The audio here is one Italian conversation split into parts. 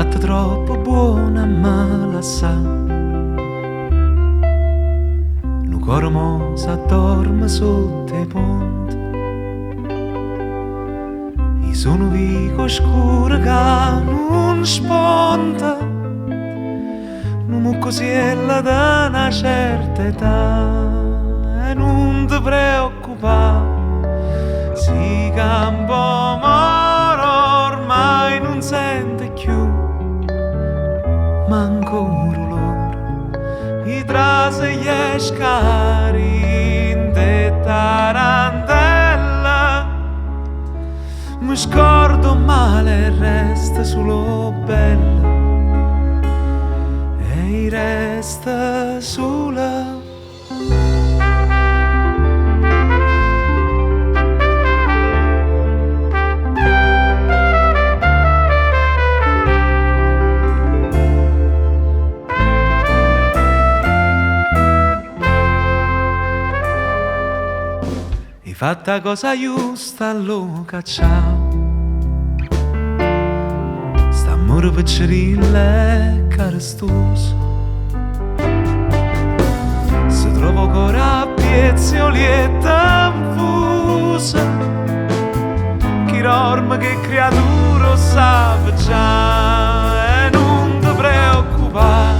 fatta troppo buona ma la sa. Nu coro mo s'addorme sotto i ponti, i sono vico scuro che non sponta, non mu così è la da una certa età. E non ti preoccupare, si campo moro ormai non sente più, ma ancora loro i trase gli scari in te tarantella. Mi scordo male e resta solo bella, e resta sola. Fatta cosa giusta lo cacciao, st'amore piccerille carestoso, si trova ancora a piezzolietta infusa, chi dorme che creatura sa già. E non ti preoccupare,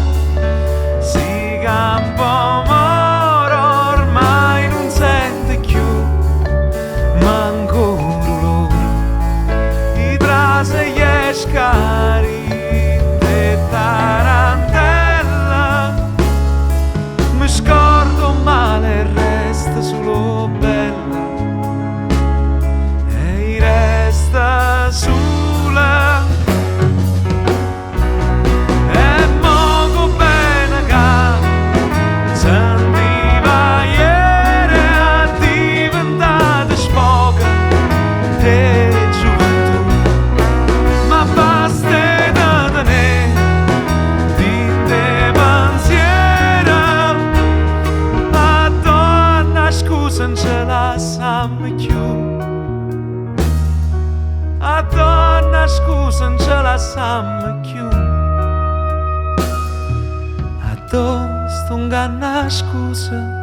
si campo moro ormai non sente più, ma ancora loro i trase gli scari de tarantella. Mi scordo male e resta solo bella, e resta sola. E mogo bene che sentiva ieri è diventata sfoga e gioventù, ma basta da tenere di te pensiero. La donna scusa non ce la sanno più, la donna scusa non ce la sanno più, addosso un ganna scusa